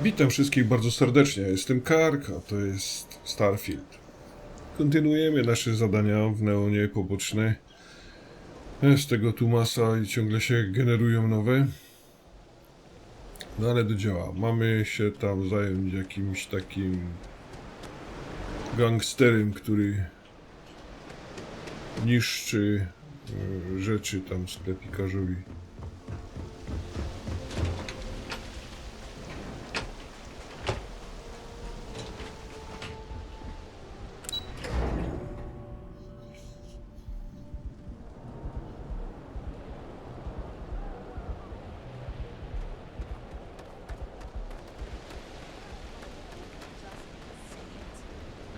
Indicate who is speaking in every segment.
Speaker 1: Witam wszystkich bardzo serdecznie. Jestem Kark, a to jest Starfield. Kontynuujemy nasze zadania w Neonie poboczne. Z tego tu masa i ciągle się generują nowe. No ale do dzieła. Mamy się tam zająć jakimś takim gangsterem, który niszczy rzeczy tam sklepikarzowi.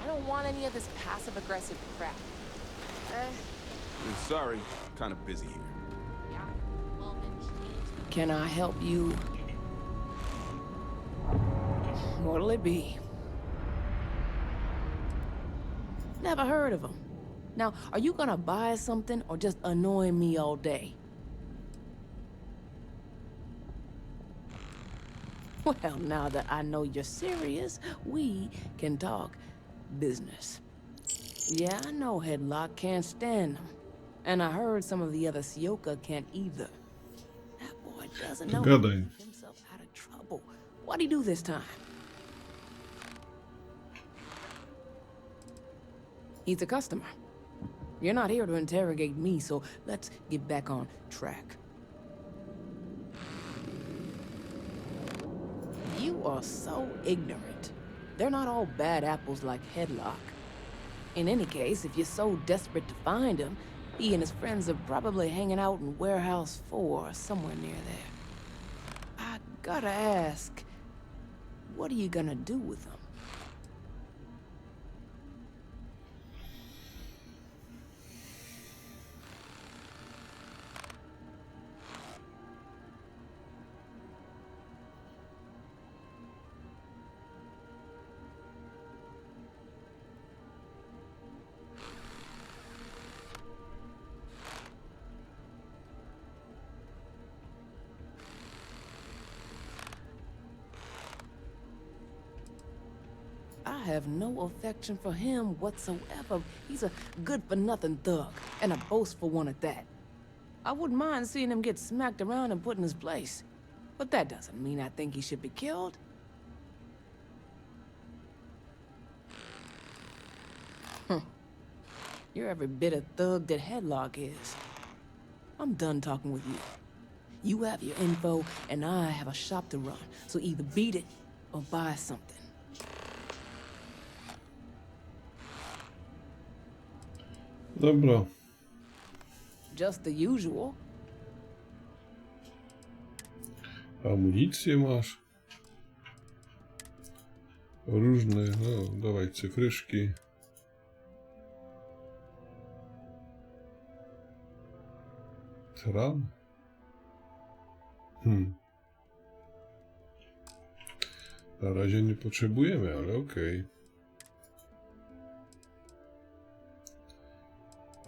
Speaker 2: I don't want any of this passive-aggressive crap.
Speaker 3: I'm sorry, kind of busy here.
Speaker 2: Yeah, well then... Can I help you? What'll it be? Never heard of them. Now, are you gonna buy something or just annoy me all day? Well, now that I know you're serious, we can talk business. Yeah, I know Headlock can't stand them. And I heard some of the other Sioka can't either. That boy doesn't know how to
Speaker 1: Gadaj.
Speaker 2: get himself out of trouble. What'd he do this time? He's a customer. You're not here to interrogate me, so let's get back on track. You are so ignorant. They're not all bad apples like Headlock. In any case, if you're so desperate to find him, he and his friends are probably hanging out in Warehouse 4 or somewhere near there. I gotta ask, what are you gonna do with them? I have no affection for him whatsoever. He's a good-for-nothing thug, and a boastful one at that. I wouldn't mind seeing him get smacked around and put in his place. But that doesn't mean I think he should be killed. You're every bit a thug that Headlock is. I'm done talking with you. You have your info, and I have a shop to run, so either beat it or buy something.
Speaker 1: Dobra.
Speaker 2: Just the usual.
Speaker 1: Amunicję masz. Różne, no dawaj cyfryszki. Tran? Na razie nie potrzebujemy, ale okej.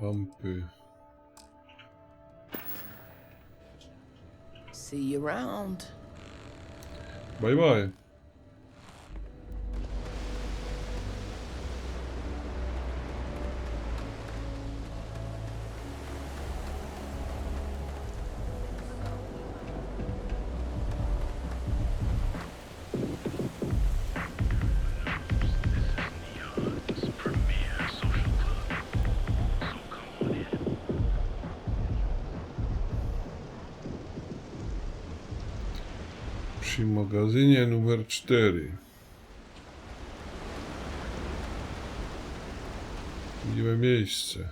Speaker 1: Lampy.
Speaker 2: See you around.
Speaker 1: Bye bye. Przy magazynie numer 4. Miłe miejsce.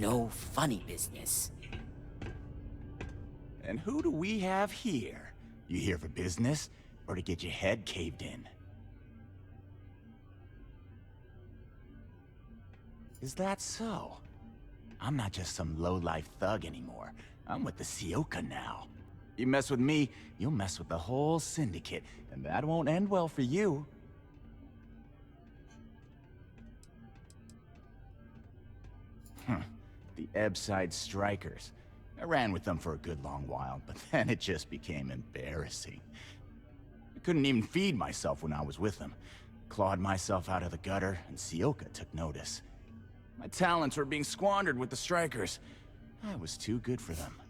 Speaker 4: No funny business.
Speaker 5: And who do we have here? You here for business, or to get your head caved in? Is that so? I'm not just some low-life thug anymore. I'm with the Sioka now. You mess with me, you'll mess with the whole syndicate, and that won't end well for you. The Ebbside Strikers. I ran with them for a good long while, but then it just became embarrassing. I couldn't even feed myself when I was with them. Clawed myself out of the gutter, and Sioka took notice. My talents were being squandered with the Strikers. I was too good for them.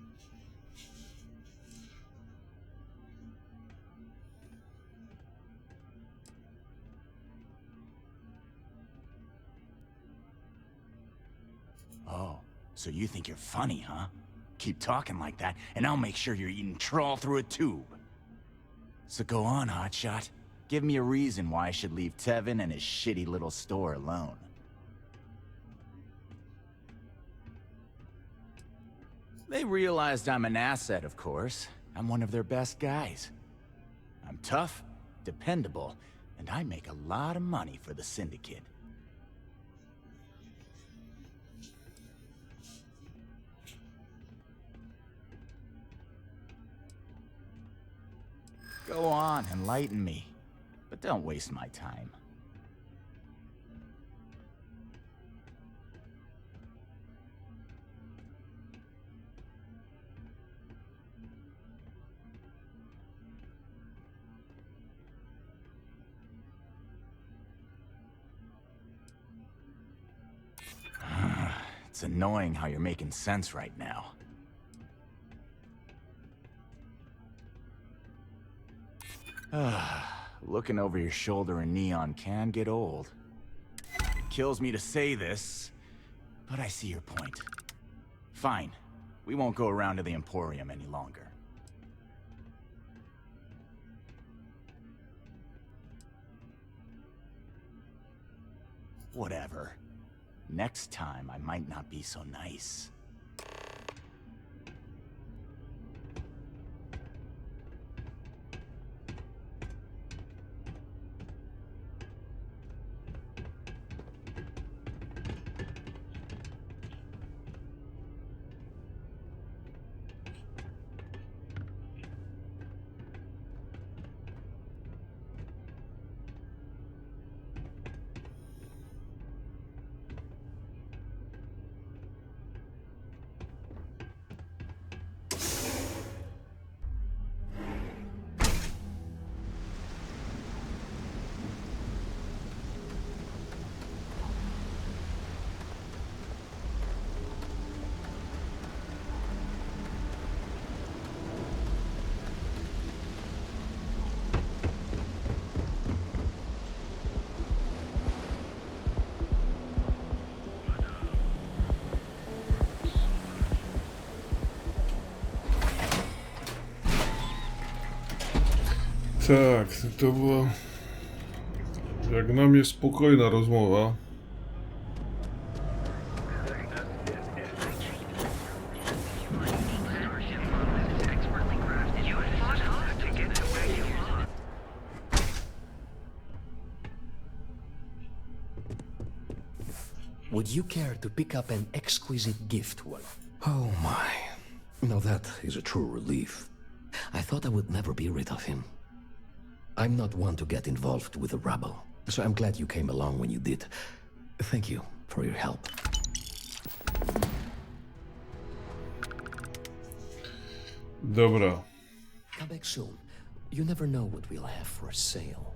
Speaker 5: Oh, so you think you're funny, huh? Keep talking like that, and I'll make sure you're eating trawl through a tube. So go on, hotshot. Give me a reason why I should leave Tevin and his shitty little store alone. They realized I'm an asset, of course. I'm one of their best guys. I'm tough, dependable, and I make a lot of money for the Syndicate. Go on, enlighten me. But don't waste my time. It's annoying how you're making sense right now. Looking over your shoulder in neon can get old. It kills me to say this, but I see your point. Fine. We won't go around to the Emporium any longer. Whatever. Next time, I might not be so nice.
Speaker 1: Tak, to była jak na mnie spokojna rozmowa.
Speaker 6: Would you care to pick up an exquisite gift?
Speaker 7: Oh my. Now that is a true relief.
Speaker 6: I thought I would never be rid of him. I'm not one to get involved with the rabble, so I'm glad you came along when you did. Thank you for your help.
Speaker 1: Dobra.
Speaker 6: Come back soon. You never know what we'll have for sale.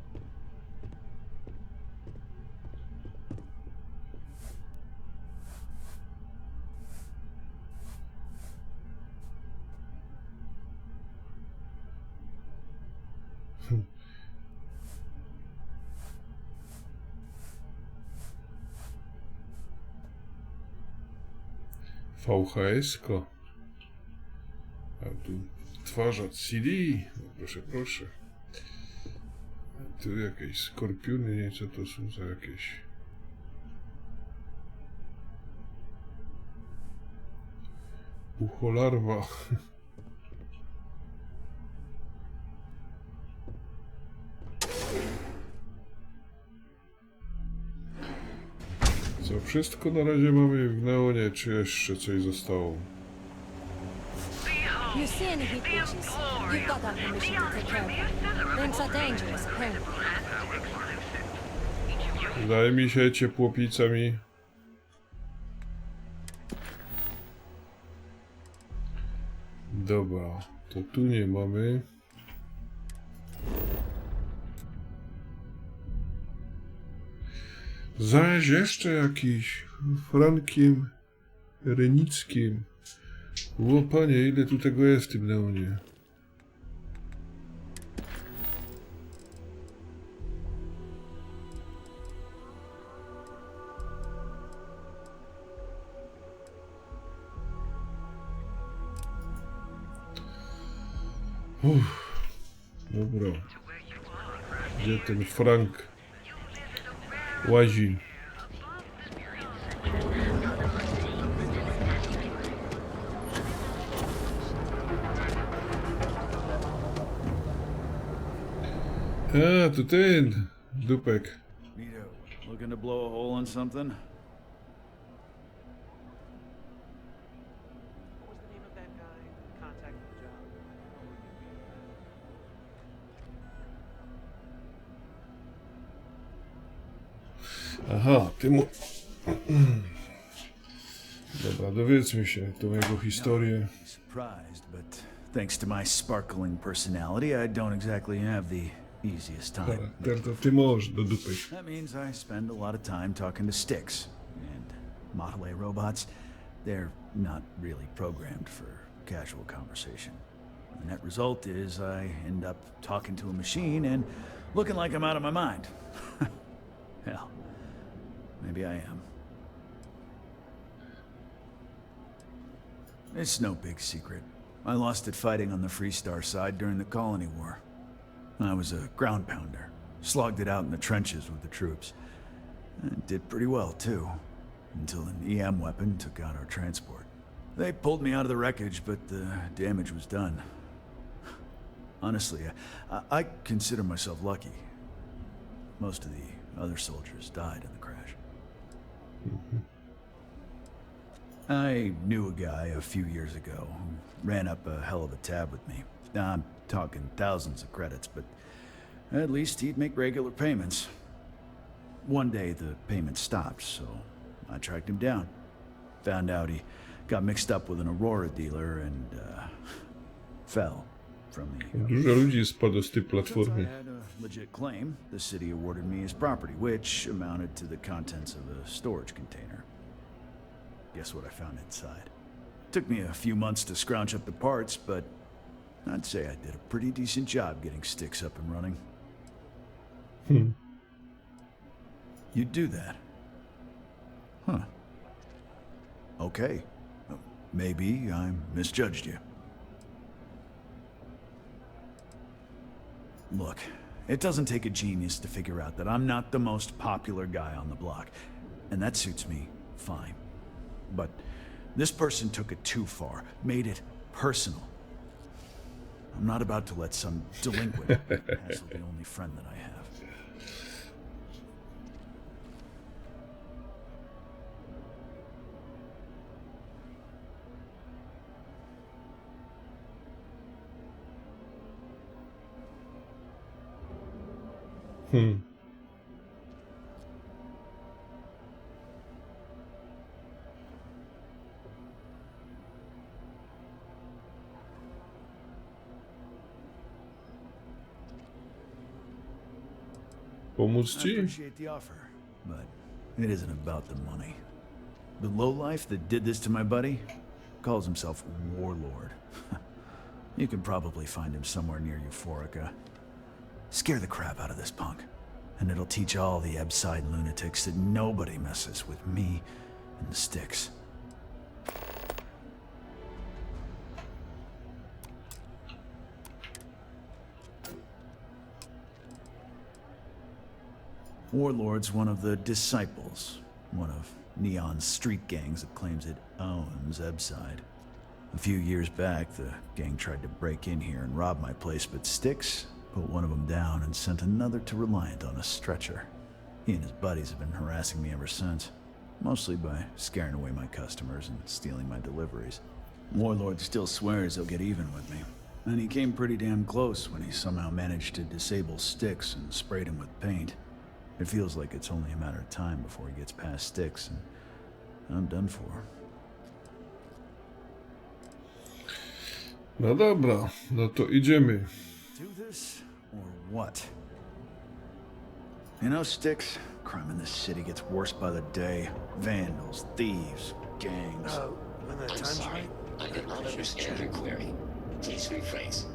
Speaker 1: VHS-ko. A tu odtwarzacz CD. No proszę, proszę. A tu jakieś skorpiony, nie, co to są za jakieś... Ucholarwa. wszystko na razie mamy w Neonie, czy jeszcze coś zostało?
Speaker 8: You're seeing the heat witches. You've got that permission to take care of them. Things are dangerous, apparently.
Speaker 1: Wydaje mi się, ciepłopica mi. Dobra, to tu nie mamy. Zaś jeszcze jakiś Frankiem Renickim. O panie, ile tu tego jest w tym neonie? Dobra. Gdzie ten Frank łazi? A, to ten dupek.
Speaker 9: Looking to blow a hole in something?
Speaker 1: Aha, ty mu... Dobra, dowiedzmy się tą jego historię.
Speaker 9: Surprised, but thanks to my sparkling personality, I don't exactly have the easiest time.
Speaker 1: Charakter to ty możesz do dupy.
Speaker 9: That means I spend a lot of time talking to sticks. And Model A robots, they're not really programmed for casual conversation. The net result is I end up talking to a machine and looking like I'm out of my mind. Hell, maybe I am. It's no big secret. I lost it fighting on the Freestar side during the Colony War. I was a ground pounder. Slogged it out in the trenches with the troops. And did pretty well, too. Until an EM weapon took out our transport. They pulled me out of the wreckage, but the damage was done. Honestly, I consider myself lucky. Most of the other soldiers died in the crash. I knew a guy a few years ago who ran up a hell of a tab with me. I'm talking thousands of credits, but at least he'd make regular payments. One day the payments stopped, so I tracked him down. Found out he got mixed up with an Aurora dealer and fell from the...
Speaker 1: Dużo ludzi spadło z tej
Speaker 9: Since
Speaker 1: platformy.
Speaker 9: I had a legit claim, the city awarded me his property, which amounted to the contents of a storage container. Guess what I found inside? Took me a few months to scrounge up the parts, but I'd say I did a pretty decent job getting sticks up and running. You'd do that? Huh. Okay. Maybe I misjudged you. Look, it doesn't take a genius to figure out that I'm not the most popular guy on the block, and that suits me fine. But this person took it too far, made it personal. I'm not about to let some delinquent hassle the only friend that I have.
Speaker 1: Pomóc
Speaker 9: I
Speaker 1: ci?
Speaker 9: appreciate the offer, but it isn't about the money. The lowlife that did this to my buddy calls himself Warlord. You can probably find him somewhere near Euphorica. Scare the crap out of this punk, and it'll teach all the Ebside lunatics that nobody messes with me and the sticks. Warlord's one of the disciples, one of Neon's street gangs that claims it owns Ebside. A few years back, the gang tried to break in here and rob my place, but Styx put one of them down and sent another to Reliant on a stretcher. He and his buddies have been harassing me ever since. Mostly by scaring away my customers and stealing my deliveries. Warlord still swears he'll get even with me. And he came pretty damn close when he somehow managed to disable Styx and sprayed him with paint. It feels like it's only a matter of time before he gets past Styx, and I'm done for.
Speaker 1: No dobra, no to idziemy.
Speaker 9: Do this or what? You know, Styx, crime in this city gets worse by the day. Vandals, thieves, gangs.
Speaker 10: When the time's right.
Speaker 11: I did not understand your query. Please rephrase.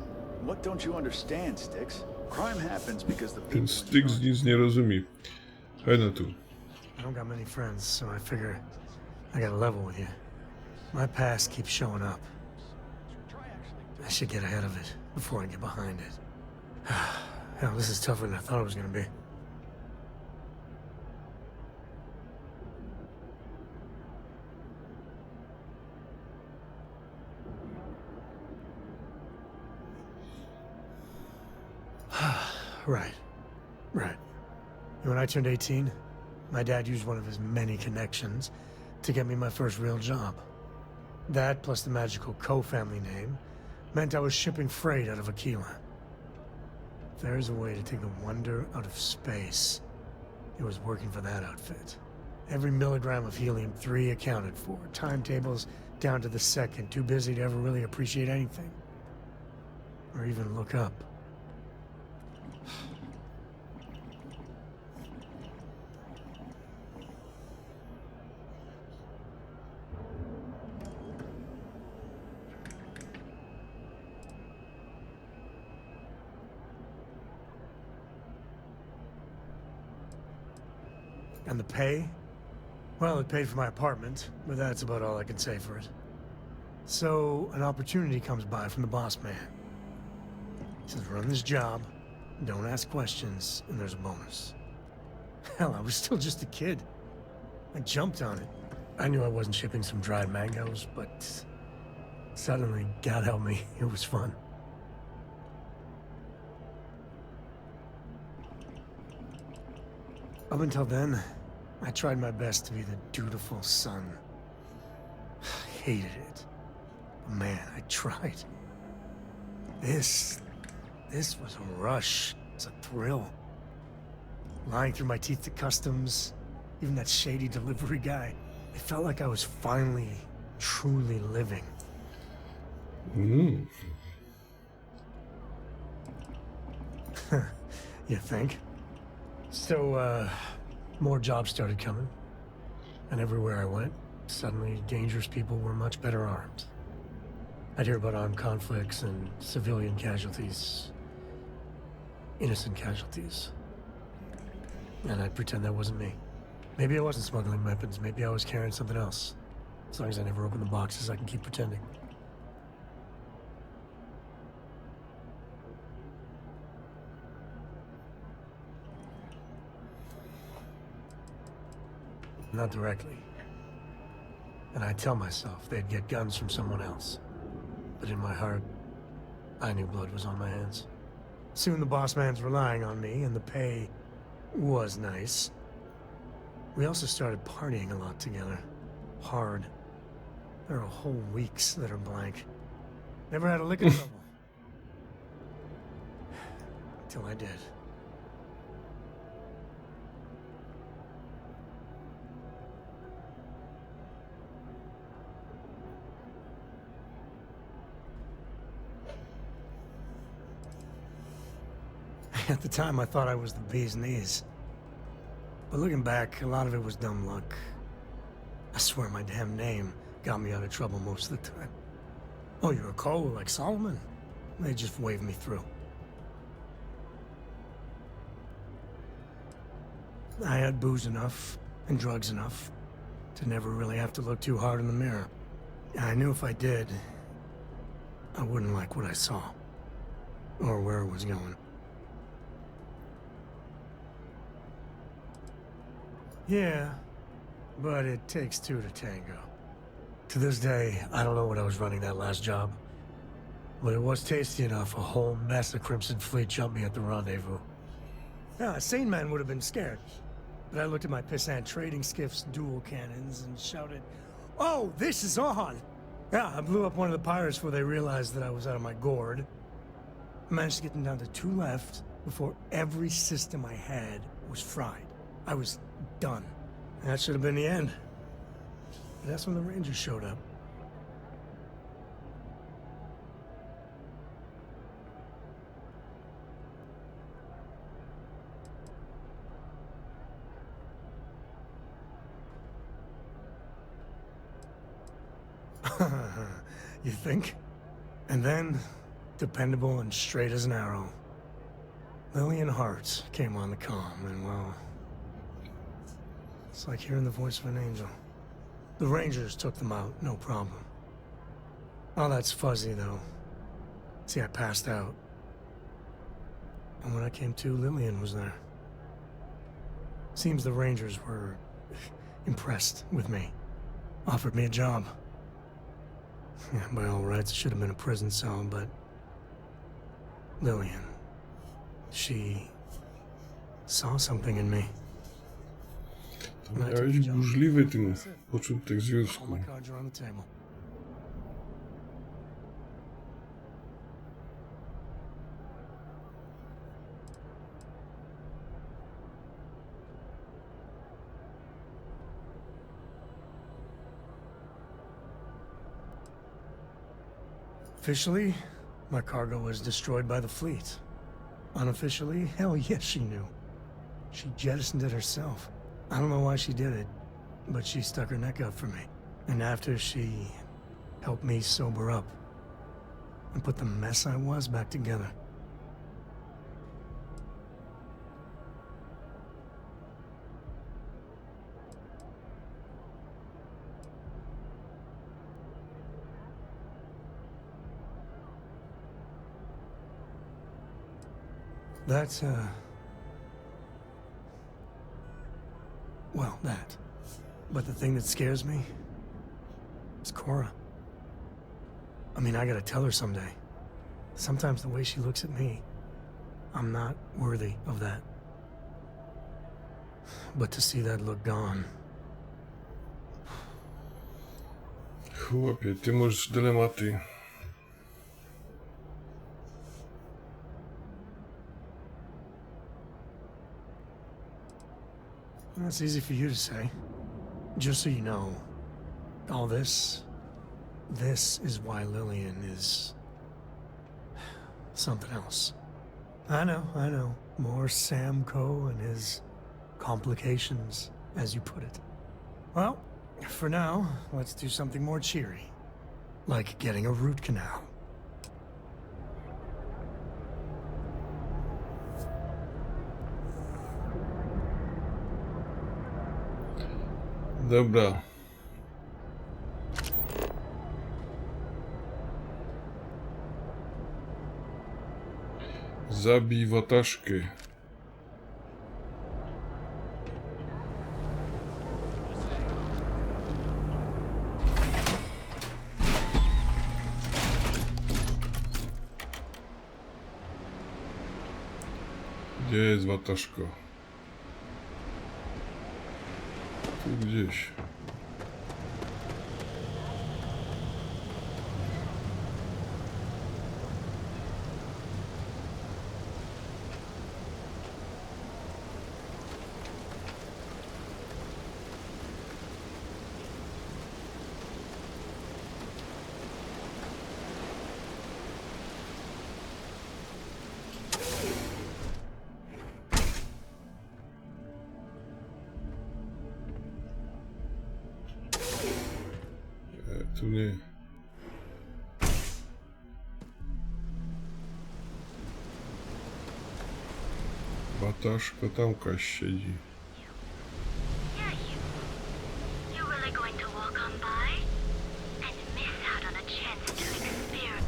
Speaker 9: What don't you understand, Styx? Crime happens because the people
Speaker 1: Ten Styx nic nie rozumie. Hej no tu.
Speaker 10: I don't got many friends, so I figure I gotta level with you. My past keeps showing up. I should get ahead of it before I get behind it. Hell, this is tougher than I thought it was gonna be. Right. When I turned 18, my dad used one of his many connections to get me my first real job. That, plus the magical co-family name, meant I was shipping freight out of Aquila. If there's a way to take the wonder out of space, it was working for that outfit. Every milligram of helium-3 accounted for. Timetables down to the second, too busy to ever really appreciate anything. Or even look up. And the pay? Well, it paid for my apartment, but that's about all I can say for it. So, an opportunity comes by from the boss man. He says, run this job, don't ask questions, and there's a bonus. Hell, I was still just a kid. I jumped on it. I knew I wasn't shipping some dried mangoes, but suddenly, God help me, it was fun. Up until then, I tried my best to be the dutiful son. I hated it. But man, I tried. This was a rush. It's a thrill. Lying through my teeth to customs, even that shady delivery guy. It felt like I was finally, truly living. You think? So, more jobs started coming. And everywhere I went, suddenly dangerous people were much better armed. I'd hear about armed conflicts and civilian casualties. Innocent casualties. And I'd pretend that wasn't me. Maybe I wasn't smuggling weapons, maybe I was carrying something else. As long as I never open the boxes, I can keep pretending. Not directly. And I'd tell myself they'd get guns from someone else. But in my heart, I knew blood was on my hands. Soon the boss man's relying on me, and the pay was nice. We also started partying a lot together. Hard. There are whole weeks that are blank. Never had a lick of trouble. Until I did. At the time, I thought I was the bee's knees. But looking back, a lot of it was dumb luck. I swear my damn name got me out of trouble most of the time. Oh, you're a Cole like Solomon? They just waved me through. I had booze enough, and drugs enough, to never really have to look too hard in the mirror. I knew if I did, I wouldn't like what I saw. Or where it was going. Yeah, but it takes two to tango. To this day, I don't know what I was running that last job. But it was tasty enough, a whole mess of Crimson Fleet jumped me at the rendezvous. Yeah, a sane man would have been scared. But I looked at my pissant trading skiff's dual cannons and shouted, "Oh, this is on!" Yeah, I blew up one of the pirates before they realized that I was out of my gourd. I managed to get them down to 2 left before every system I had was fried. I was done. And that should have been the end. But that's when the Rangers showed up. You think? And then, dependable and straight as an arrow, Lillian Hart came on the comm, and well, it's like hearing the voice of an angel. The Rangers took them out, no problem. All that's fuzzy, though. See, I passed out. And when I came to, Lillian was there. Seems the Rangers were impressed with me. Offered me a job. Yeah, by all rights, it should have been a prison cell, but... Lillian... She... saw something in me.
Speaker 1: To miałeś burzliwy ten początek związku.
Speaker 10: All my cards are on the table. Officially, my cargo was destroyed by the fleet. Unofficially, hell yes, she knew. She jettisoned it herself. I don't know why she did it, but she stuck her neck out for me. And after she helped me sober up and put the mess I was back together. That's, well, that. But the thing that scares me is Cora. I mean, I gotta tell her someday. Sometimes the way she looks at me, I'm not worthy of that. But to see that look gone...
Speaker 1: Chłopie, ty masz dylematy.
Speaker 10: That's easy for you to say. Just so you know, all this is why Lillian is something else. I know. More Sam Coe and his complications, as you put it. Well, for now, let's do something more cheery. Like getting a root canal.
Speaker 1: Dobra. Zabij wataszkę. Gdzie jest wataszka? Tu gdzieś. Tu nie. Wataszka tam kaś siedzi.
Speaker 12: Yeah, you really going to walk on by and miss out on a chance to experience.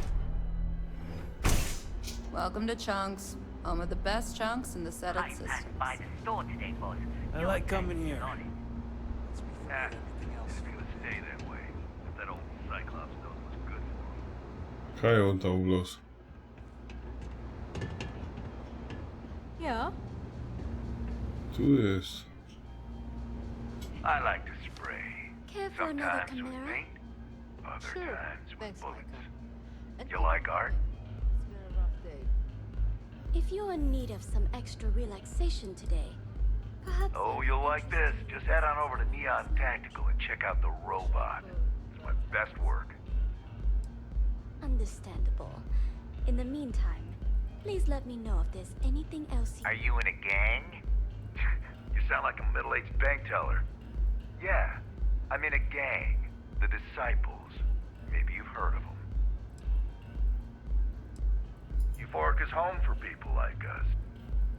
Speaker 13: Welcome to Chunks, home of the best chunks in the set of systems.
Speaker 12: By the store today, boss.
Speaker 9: I like coming here.
Speaker 12: Let's be fair. Everything else is gonna stay that way. That old Cyclops knows what's good for him.
Speaker 1: Kają tam w los.
Speaker 8: Ja?
Speaker 1: Tu jest.
Speaker 14: I like to spray.
Speaker 8: Care for another
Speaker 14: Sometimes with
Speaker 8: Chimera?
Speaker 14: paint, other
Speaker 8: Sure.
Speaker 14: times with
Speaker 8: Thanks,
Speaker 14: bullets.
Speaker 8: Micah.
Speaker 14: You like art?
Speaker 8: It's been a rough day. If you're in need of some extra relaxation today, perhaps...
Speaker 14: Oh, you'll like this. Just head on over to Neon Tactical and check out the robot. It's my best work.
Speaker 8: Understandable. In the meantime, please let me know if there's anything else
Speaker 14: Are you in a gang? You sound like a middle-aged bank teller. Yeah, I'm in a gang. The Disciples. Maybe you've heard of them. Euphoric is home for people like us.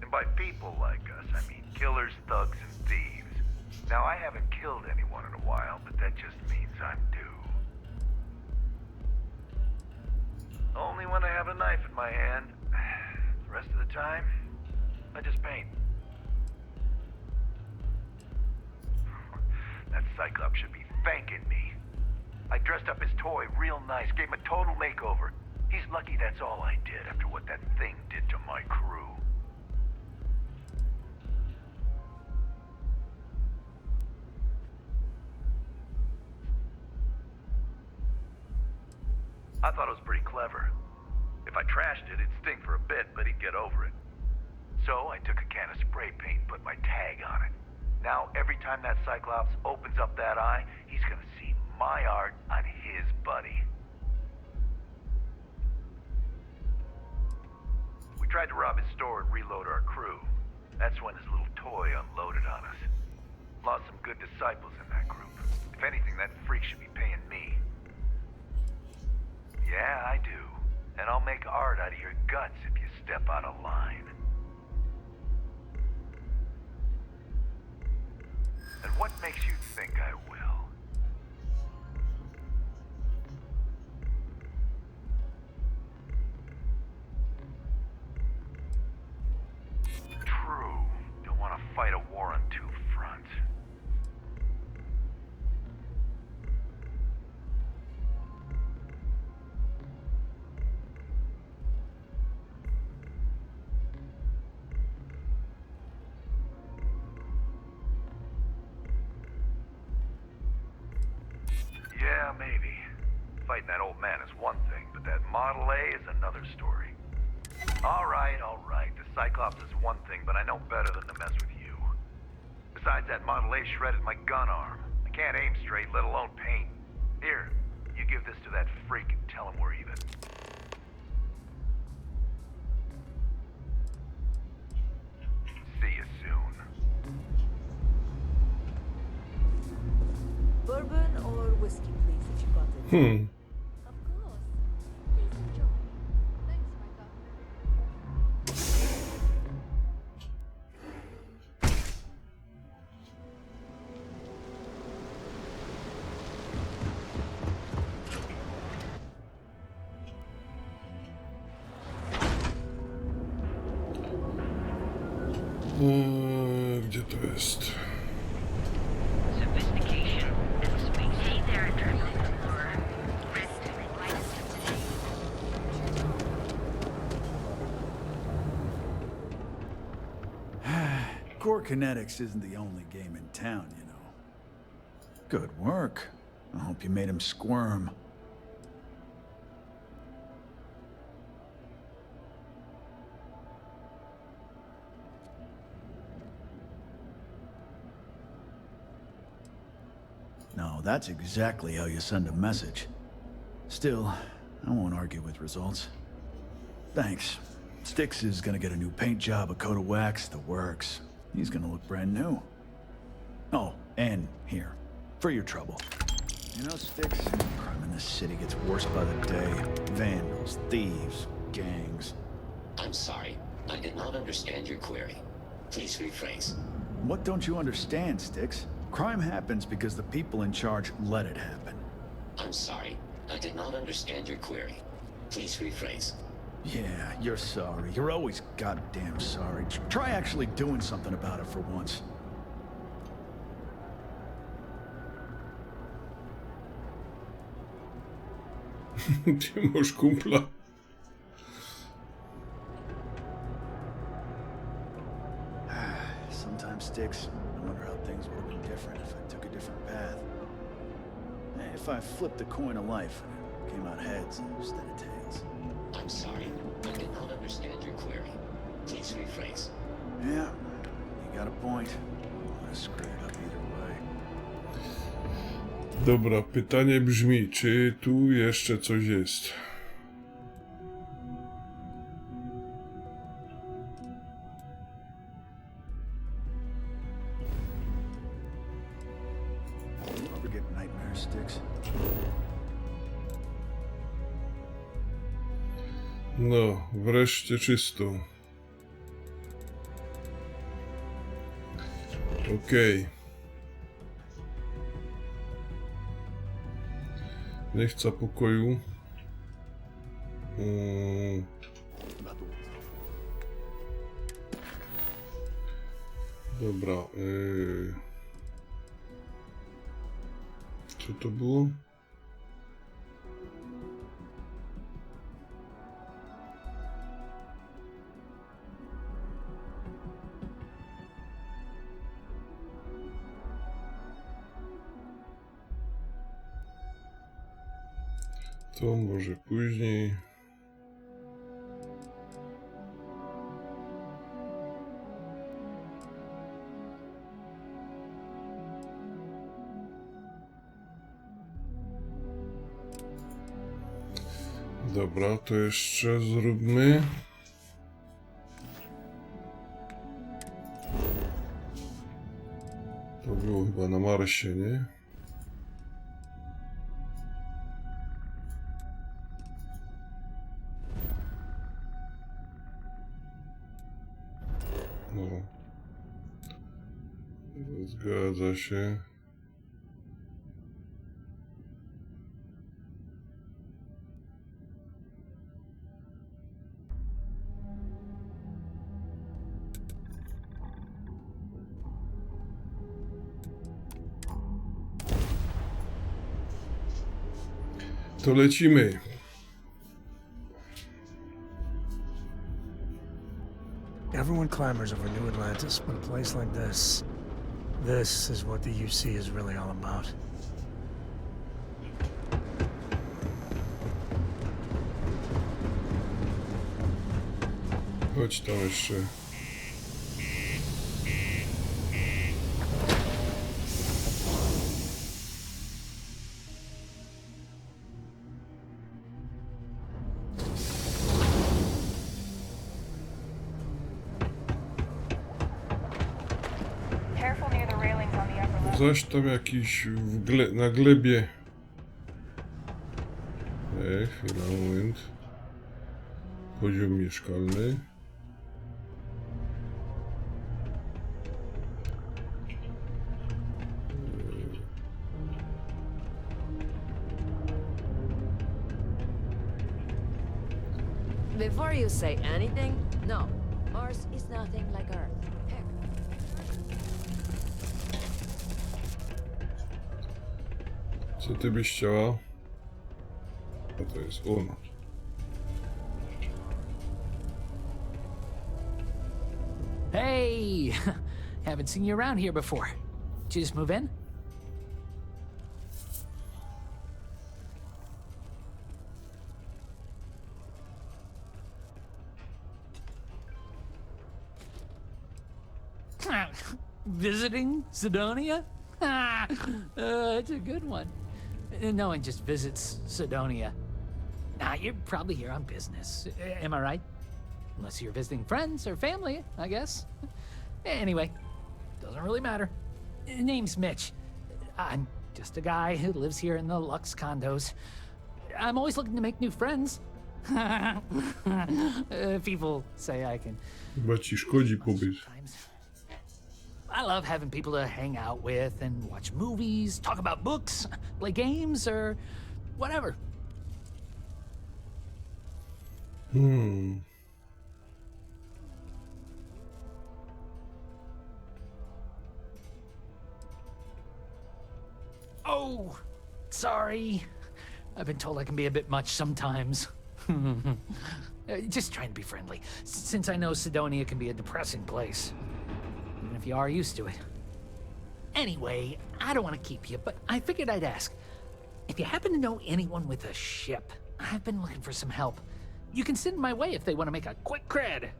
Speaker 14: And by people like us, I mean killers, thugs, and thieves. Now, I haven't killed anyone in a while, but that just means I'm due. Only when I have a knife in my hand. The rest of the time, I just paint. That Cyclops should be thanking me. I dressed up his toy real nice, gave him a total makeover. He's lucky that's all I did after what that thing did to my crew. I thought it was pretty clever. If I trashed it, it'd sting for a bit, but he'd get over it. So I took a can of spray paint and put my tag on it. Now, every time that Cyclops opens up that eye, he's gonna see my art on his buddy. We tried to rob his store and reload our crew. That's when his little toy unloaded on us. Lost some good disciples in that group. If anything, that freak should be paying me. Yeah, I do. And I'll make art out of your guts if you step out of line. And what makes you think I will? True. Don't want to fight a war on two fronts. Yeah, maybe. Fighting that old man is one thing, but that Model A is another story. All right. The Cyclops is one thing, but I know better than to mess with you. Besides, that Model A shredded my gun arm. I can't aim straight, let alone paint. Here, you give this to that freak and tell him we're even. See you soon.
Speaker 2: Bourbon or whiskey, please, if you got it.
Speaker 8: Of course. Please enjoy. Thanks,
Speaker 1: Gdzie to jest?
Speaker 12: Sophistication is sweet. Hey there, adrenaline explorer. Rest in the light of today.
Speaker 9: Core Kinetics isn't the only game in town, you know. Good work. I hope you made him squirm. No, that's exactly how you send a message. Still, I won't argue with results. Thanks. Styx is gonna get a new paint job, a coat of wax, the works. He's gonna look brand new. Oh, and here, for your trouble. You know, Styx, crime in this city gets worse by the day. Vandals, thieves, gangs.
Speaker 11: I'm sorry. I did not understand your query. Please rephrase.
Speaker 9: What don't you understand, Styx? Crime happens because the people in charge let it happen.
Speaker 11: I'm sorry. I did not understand your query. Please rephrase.
Speaker 9: Yeah, you're sorry. You're always goddamn sorry. Try actually doing something about it for once.
Speaker 1: Ty masz kumpla.
Speaker 9: Sometimes, Styx, I wonder how things would have been different if I took a if I flipped the coin of life and it came out heads instead of tails?
Speaker 11: I'm sorry. I did not understand your query. Please rephrase.
Speaker 9: Yeah, you got a point. I screwed it up either way.
Speaker 1: Dobra, pytanie brzmi, czy tu jeszcze coś jest?
Speaker 9: Ever get nightmare sticks?
Speaker 1: No, wreszcie czysto. Okej. Nie chcę pokoju. Dobra. Co to było? To może później. Dobra, to jeszcze zróbmy. To było chyba na Marsie, nie? No. Zgadza się. To lecimy.
Speaker 10: Everyone clamors over New Atlantis, but a place like this is what the UC is really all about.
Speaker 1: Chodź tam jeszcze. Zaś tam jakiś na glebie. Chwila, moment. Poziom mieszkalny.
Speaker 15: Before you say anything, no. Mars is nothing like Earth.
Speaker 1: Co ty byś chciała? A to jest on.
Speaker 16: Hey! Haven't seen you around here before. Did you just move in? Visiting Zadania? It's a good one. No one just visits Zadania. Nah, you're probably here on business. Am I right? Unless you're visiting friends or family, I guess. Anyway, doesn't really matter. Name's Mitch. I'm just a guy who lives here in the Lux condos. I'm always looking to make new friends. People say I can...
Speaker 1: Chyba ci szkodzi pobyt.
Speaker 16: I love having people to hang out with and watch movies, talk about books, play games, or whatever. Oh, sorry. I've been told I can be a bit much sometimes. Just trying to be friendly, since I know Sidonia can be a depressing place. Even if you are used to it. Anyway, I don't want to keep you, but I figured I'd ask. If you happen to know anyone with a ship, I've been looking for some help. You can send my way if they want to make a quick cred.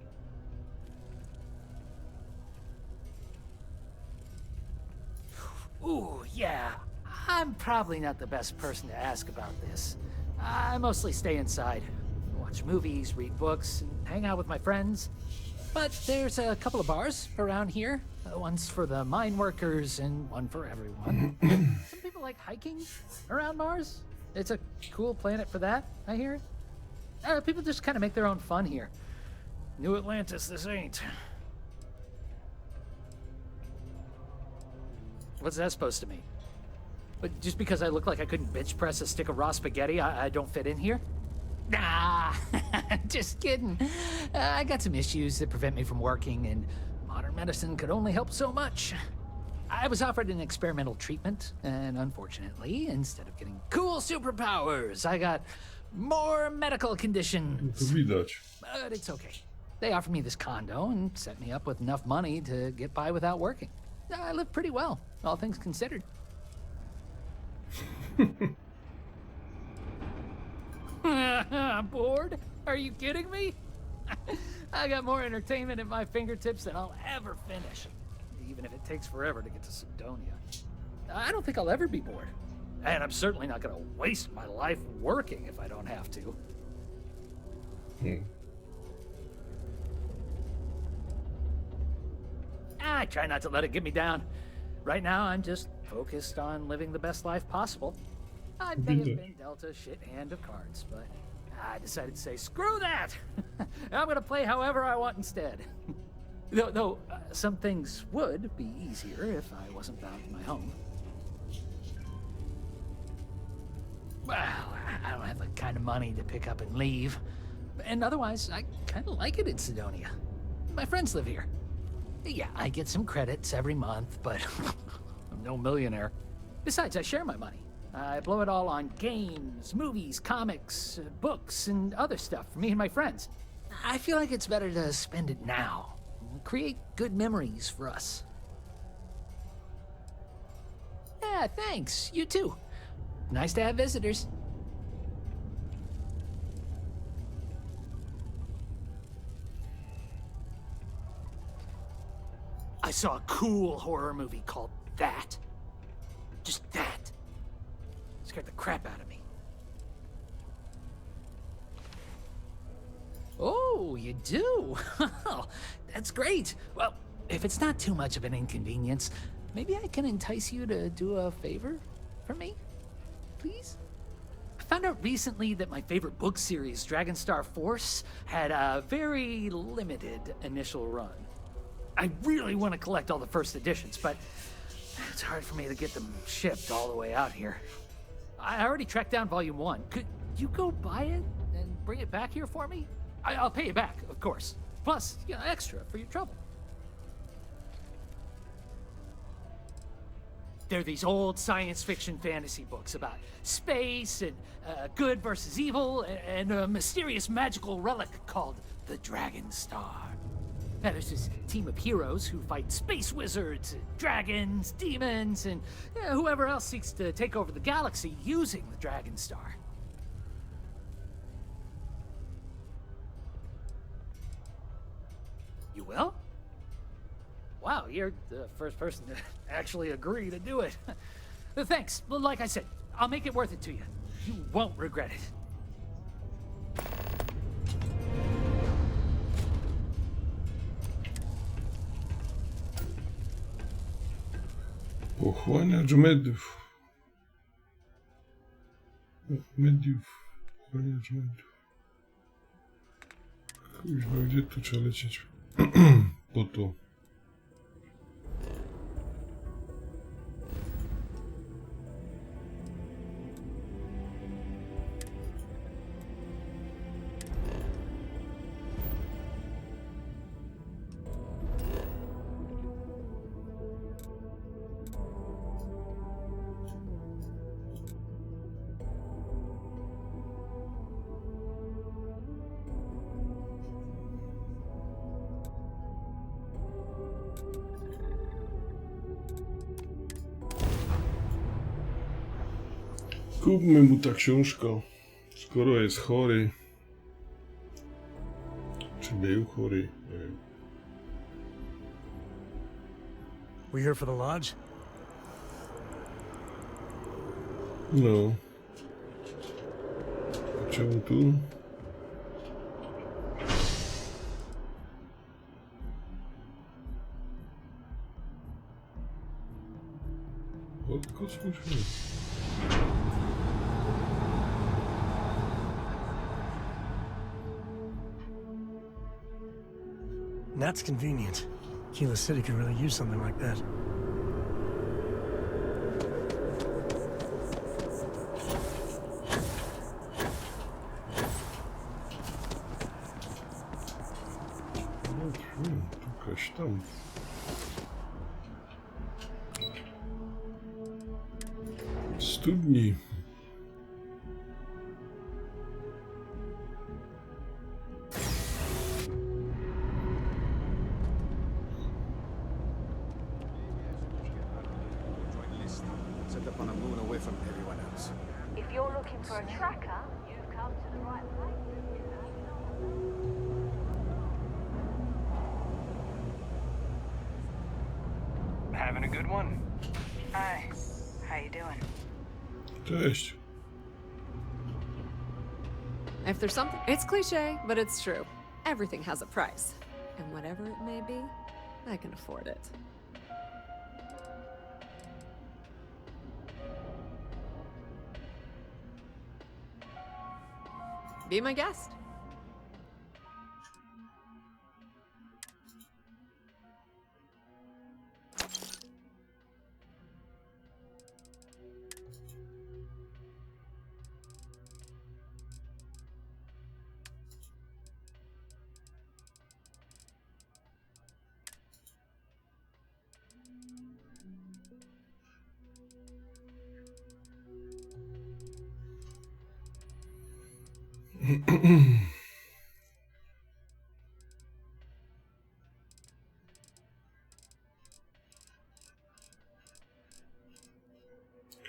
Speaker 16: Ooh, yeah. I'm probably not the best person to ask about this. I mostly stay inside, watch movies, read books, and hang out with my friends. But there's a couple of bars around here. One's for the mine workers and one for everyone. Some people like hiking around Mars. It's a cool planet for that, I hear. People just kind of make their own fun here. New Atlantis, this ain't. What's that supposed to mean? But just because I look like I couldn't bench press a stick of raw spaghetti, I don't fit in here? Nah, just kidding. I got some issues that prevent me from working, and modern medicine could only help so much. I was offered an experimental treatment, and unfortunately, instead of getting cool superpowers, I got more medical conditions. But it's okay. They offered me this condo and set me up with enough money to get by without working. I live pretty well, all things considered. I'm bored? Are you kidding me? I got more entertainment at my fingertips than I'll ever finish, even if it takes forever to get to Zadania. I don't think I'll ever be bored, and I'm certainly not going to waste my life working if I don't have to. I try not to let it get me down. Right now, I'm just focused on living the best life possible. I may have been dealt a shit hand of cards, but I decided to say, screw that! I'm gonna play however I want instead. Though some things would be easier if I wasn't bound to my home. Well, I don't have the kind of money to pick up and leave. And otherwise, I kind of like it in Zadania. My friends live here. Yeah, I get some credits every month, but I'm no millionaire. Besides, I share my money. I blow it all on games, movies, comics, books, and other stuff for me and my friends. I feel like it's better to spend it now. Create good memories for us. Yeah, thanks. You too. Nice to have visitors. I saw a cool horror movie called That. Just that. Scared the crap out of me. Oh, you do? That's great. Well, if it's not too much of an inconvenience, maybe I can entice you to do a favor for me? Please? I found out recently that my favorite book series, Dragonstar Force, had a very limited initial run. I really want to collect all the first editions, but it's hard for me to get them shipped all the way out here. I already tracked down Volume 1. Could you go buy it and bring it back here for me? I'll pay you back, of course. Plus, you know, extra for your trouble. They're these old science fiction fantasy books about space and good versus evil and a mysterious magical relic called the Dragonstar. Now, there's this team of heroes who fight space wizards, dragons, demons, and whoever else seeks to take over the galaxy using the Dragonstar. You will? Wow, you're the first person to actually agree to do it. Thanks. Like I said, I'll make it worth it to you. You won't regret it.
Speaker 1: Pochłaniacz mediów. Pochłaniacz mediów. Kuźwa, gdzie tu trzeba lecieć? Po to. Kupmy mu ta książka, skoro jest chory. Czy był chory? Nie wiem.
Speaker 10: We here for the lodge?
Speaker 1: No. Czemu tu? Od kosmosu.
Speaker 10: That's convenient. Kila City could really use something like that.
Speaker 1: Jakaś tam. Studni.
Speaker 3: Set up on a moon away from everyone else.
Speaker 12: If you're looking for a tracker, you've come to the right place.
Speaker 17: Having a good one?
Speaker 18: Hi. How you doing?
Speaker 1: Cześć.
Speaker 13: If there's something, it's cliche, but it's true. Everything has a price. And whatever it may be, I can afford it. Be my guest.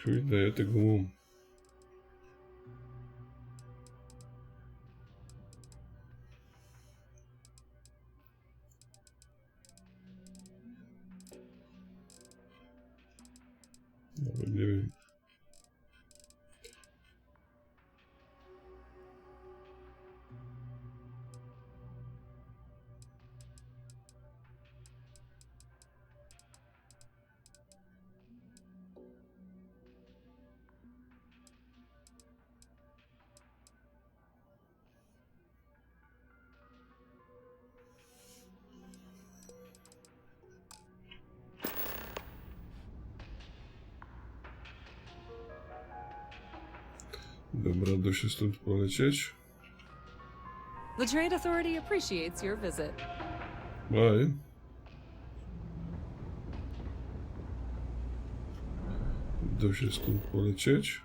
Speaker 1: Kurde, ja tego mam. Nawet nie wiem. Dobra, da się stąd polecieć.
Speaker 13: The Trade Authority appreciates your visit.
Speaker 1: Bye. Da się stąd polecieć.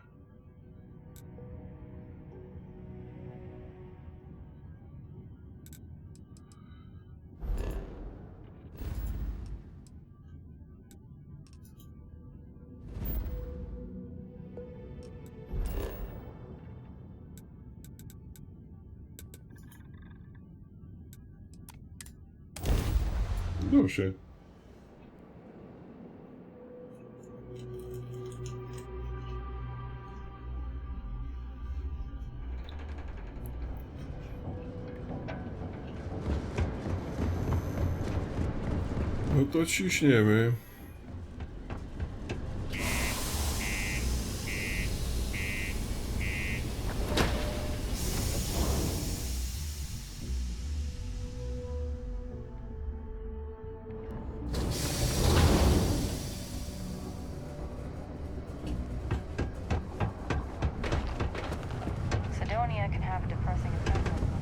Speaker 1: Da się. No to ciśniemy.
Speaker 18: Zadania can have a depressing effect on them.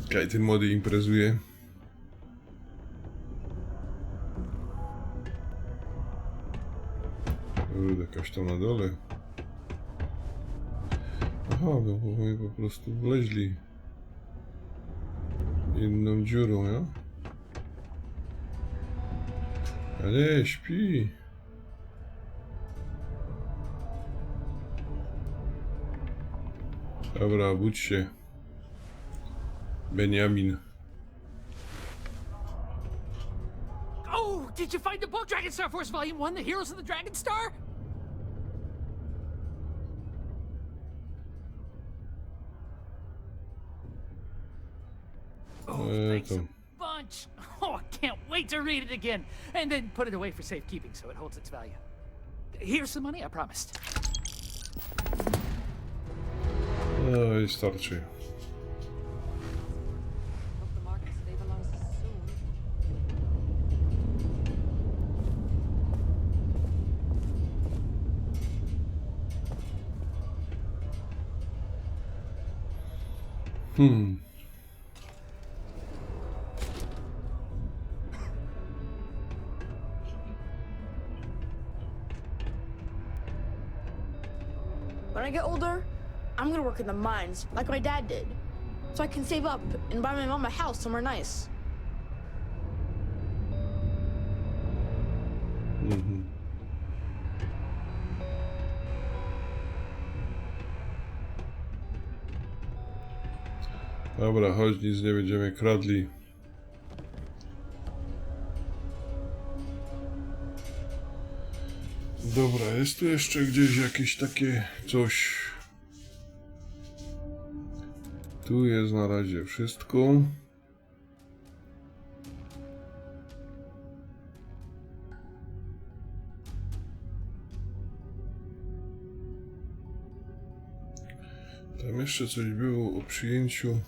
Speaker 1: Kaj ten młody imprezuje. Jakaś tam na dole. Aha, bo my po prostu wleźli inną dziurą, ja? A nie, śpi. Dobra, budź się. Benjamin.
Speaker 16: Oh, did you find the book, Dragon Star Force Volume 1, The Heroes of the Dragon Star? Oh, thanks a bunch. Oh, I can't wait to read it again. And then put it away for safekeeping so it holds its value. Here's some money I promised.
Speaker 1: No i starczy.
Speaker 19: When I get older, I'm gonna work in the mines, like my dad did. So I can save up and buy my mom a house somewhere nice.
Speaker 1: Dobra, chodź, nic nie będziemy kradli. Dobra, jest tu jeszcze gdzieś jakieś takie coś. Tu jest na razie wszystko. Tam jeszcze coś było o przyjęciu.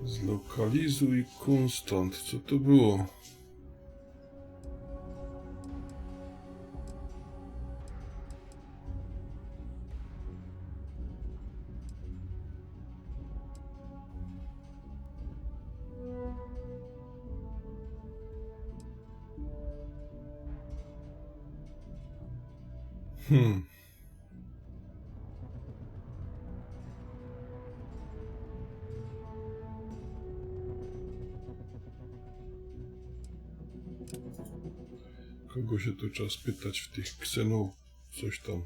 Speaker 1: Zlokalizuj konstant. Co to było? Kogo się tu trzeba spytać w tych ksenu? Coś tam.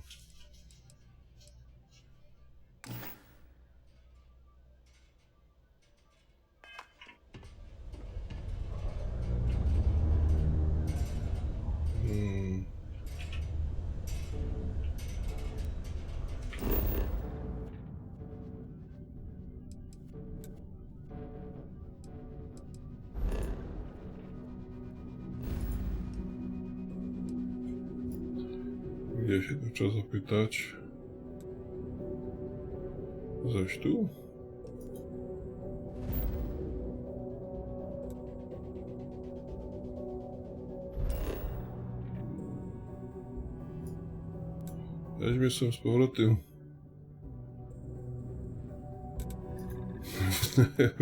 Speaker 1: Gdzie się tu trzeba zapytać? Zaś tu? Weźmy są z powrotem.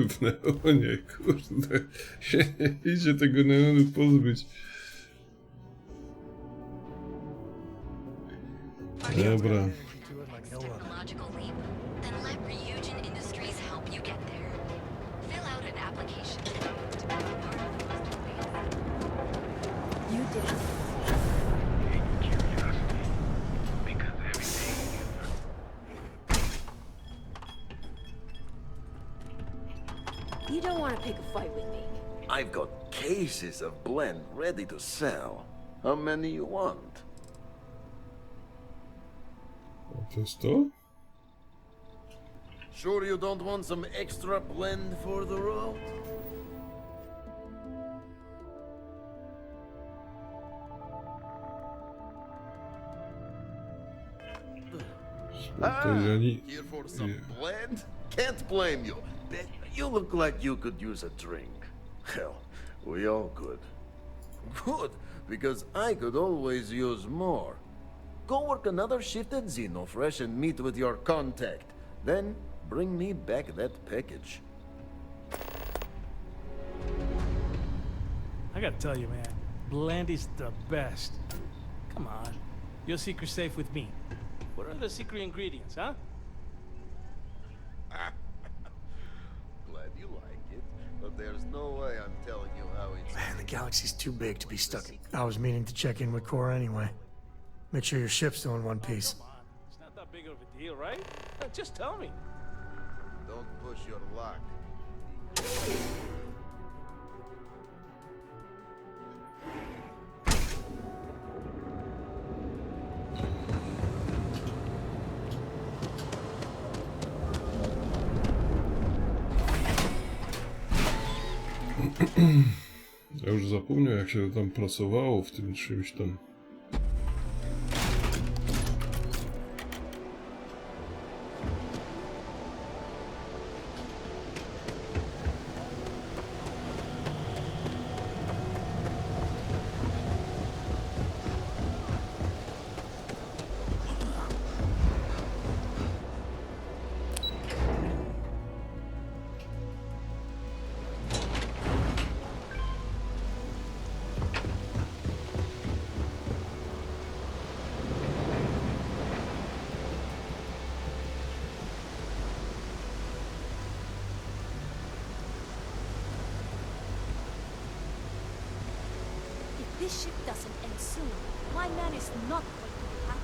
Speaker 1: W neonie, kurde. Się nie idzie tego neonu pozbyć. Dobra.
Speaker 19: You don't want to pick a fight with me.
Speaker 20: I've got cases of blend ready to sell. How many you want?
Speaker 1: To jest to?
Speaker 20: Sure you don't want some extra blend for the road?
Speaker 1: To ja nie...
Speaker 20: Here for some blend? Can't blame you. Bet you look like you could use a drink. Hell, we all could. Good, because I could always use more. Go work another shift at Xeno Fresh and meet with your contact. Then bring me back that package.
Speaker 21: I gotta tell you, man, Blandy's the best. Come on, your secret's safe with me. What are the secret ingredients, huh?
Speaker 20: Glad you like it, but there's no way I'm telling you how it's...
Speaker 10: Man, the galaxy's too big to be stuck in. I was meaning to check in with Cora anyway. Make sure your ship's still in one piece.
Speaker 21: Come on, it's not that big of a deal, right? Just tell me.
Speaker 20: Don't push your luck.
Speaker 1: Ja już zapomniał, jak się tam pracowało w tym czymś tam.
Speaker 8: If this ship doesn't end soon, my man is not going to be happy.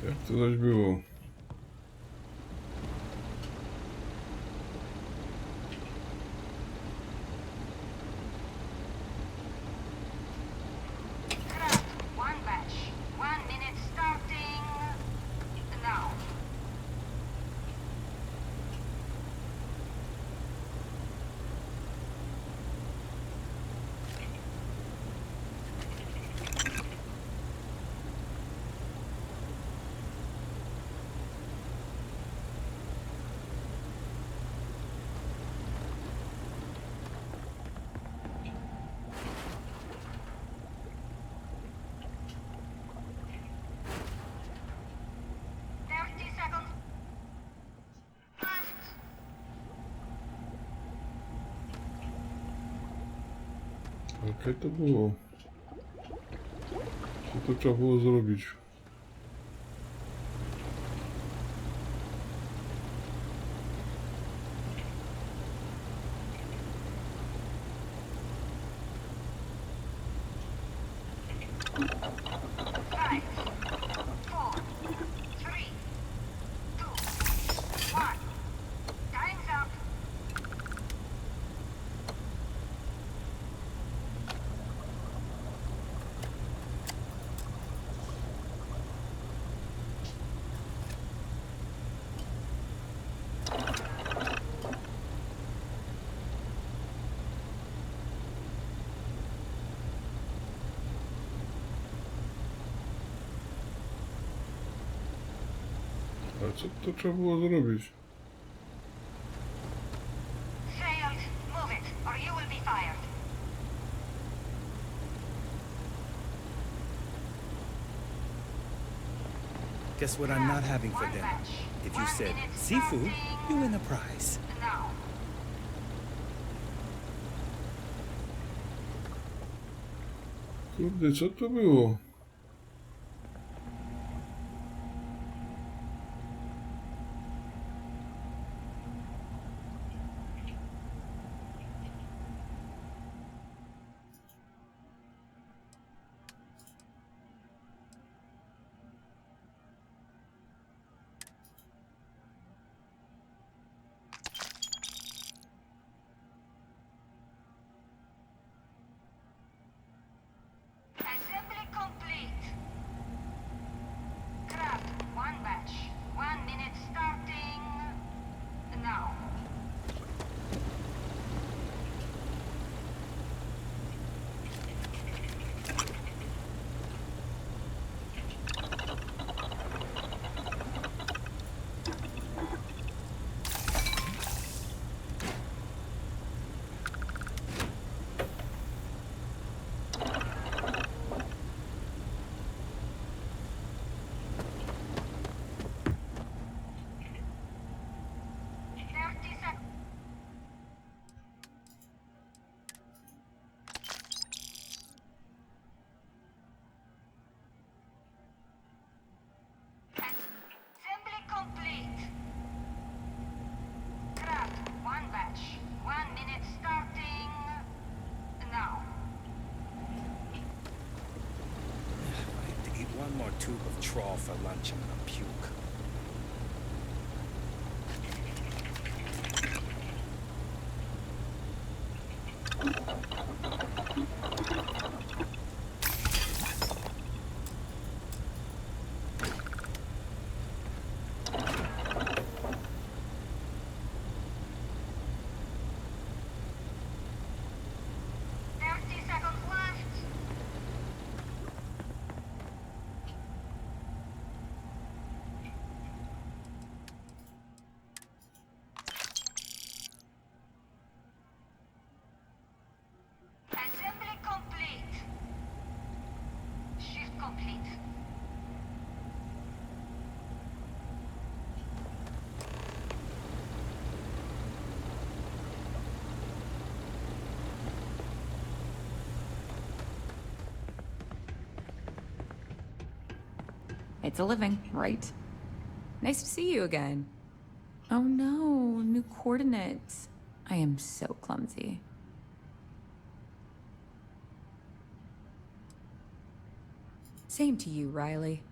Speaker 1: Jak to zaś było?
Speaker 18: One batch. 1 minute starting now.
Speaker 1: Okej, to było. Co to trzeba było zrobić? Ale co to trzeba było zrobić?
Speaker 18: Failed. Move it, or you will be fired.
Speaker 22: Guess what I'm not having for dinner? If you said seafood, you win a prize.
Speaker 18: Now.
Speaker 1: Kurde, co to było?
Speaker 22: tube of trawl for lunch, I'm gonna puke.
Speaker 18: Assembly complete. Shift complete.
Speaker 4: It's a living, right? Nice to see you again. Oh no, new coordinates. I am so clumsy. Same to you, Riley.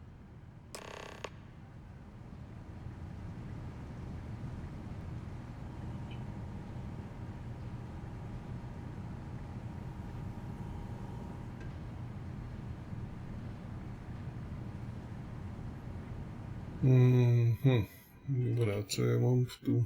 Speaker 1: Dobra, co ja mam tu?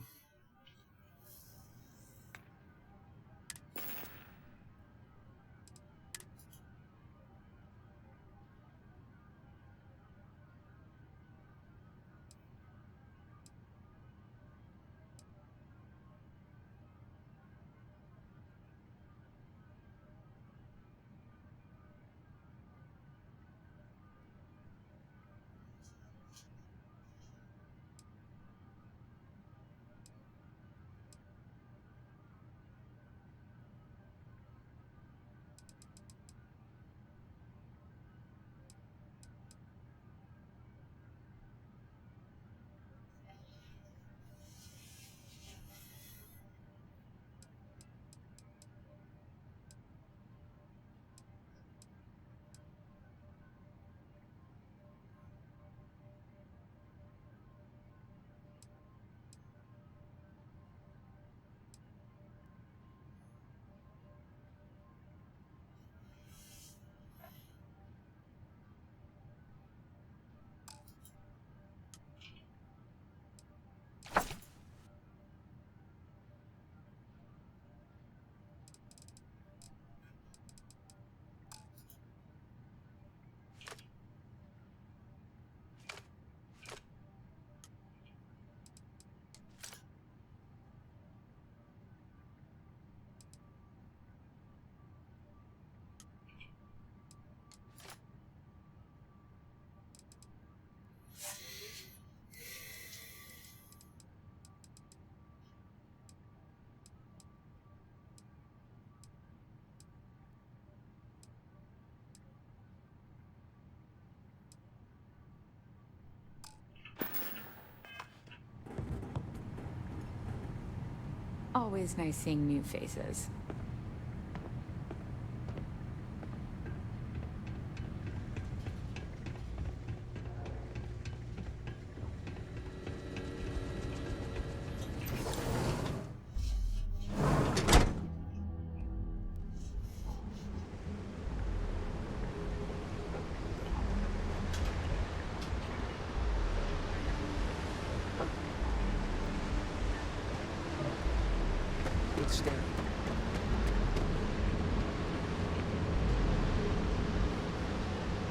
Speaker 4: Always nice seeing new faces.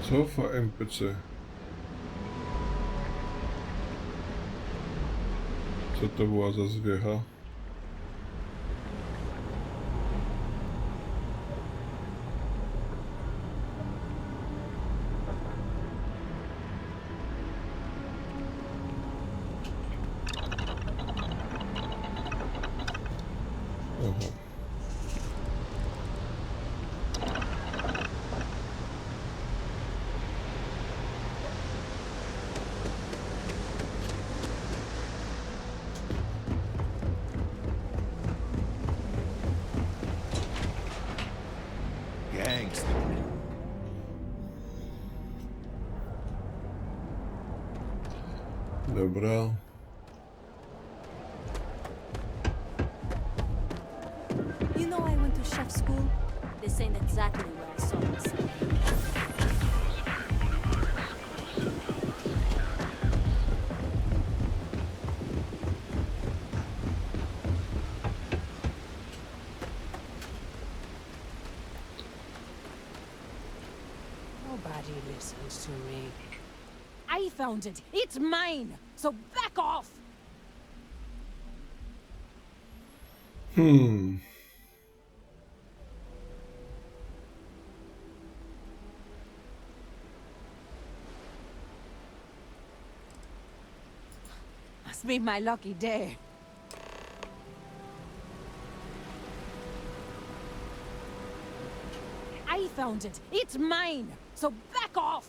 Speaker 1: Cofa NPC. Co to była za zwiecha? Aha. Dobra.
Speaker 8: You know I went to chef school? This ain't exactly where I saw myself.
Speaker 2: Nobody listens to me. I found it. It's mine. So back off. Must be my lucky day. I found it. It's mine. So back off.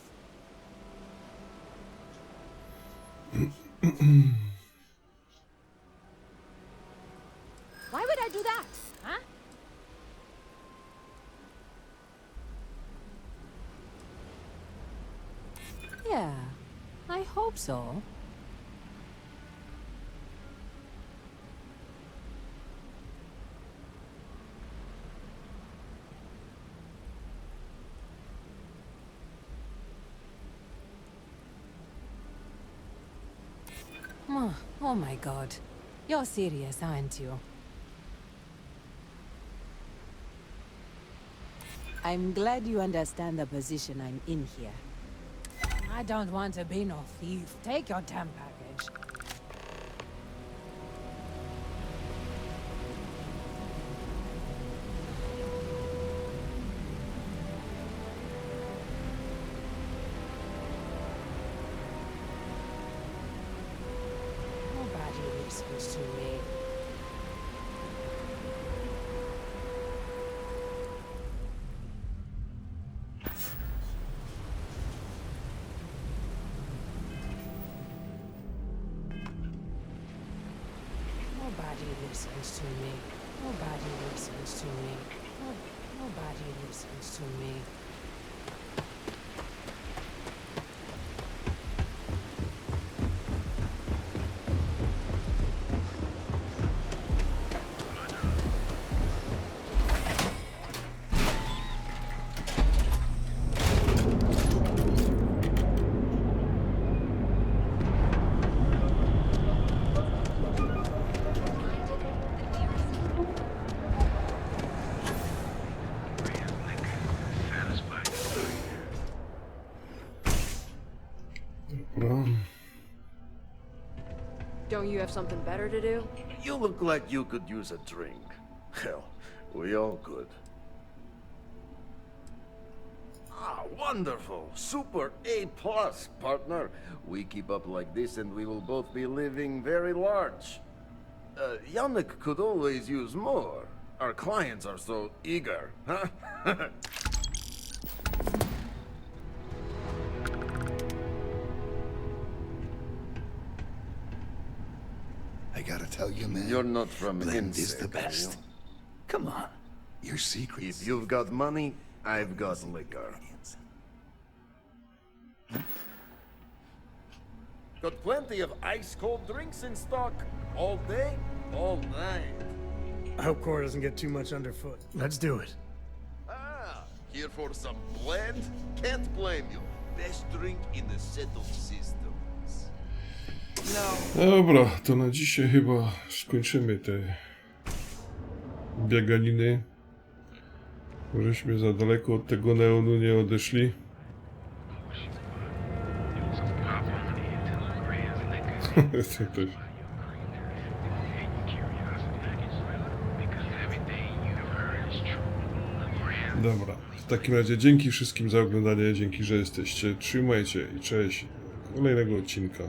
Speaker 2: Why would I do that? Huh? Yeah, I hope so. Oh my god. You're serious, aren't you? I'm glad you understand the position I'm in here. I don't want to be no thief. Take your damn package. Nobody listens to me. Nobody listens to me. Nobody listens to me. Nobody listens to me.
Speaker 15: Don't you have something better to do?
Speaker 20: You look like you could use a drink. Hell, we all could. Ah, wonderful! Super A+, partner. We keep up like this and we will both be living very large. Yannick could always use more. Our clients are so eager, huh?
Speaker 5: I gotta tell you, man.
Speaker 20: You're not from
Speaker 5: Blend is
Speaker 20: Insect,
Speaker 5: the best. Come on. Your secrets.
Speaker 20: If you've got money, I've got liquor. Got plenty of ice-cold drinks in stock. All day, all night.
Speaker 10: I hope Cora doesn't get too much underfoot. Let's do it.
Speaker 20: Ah, here for some blend? Can't blame you. Best drink in the settled systems.
Speaker 1: Dobra, to na dzisiaj chyba skończymy te bieganiny. Żeśmy za daleko od tego neonu nie odeszli. Dobra, w takim razie dzięki wszystkim za oglądanie, dzięki, że jesteście. Trzymajcie i cześć. Kolejnego odcinka.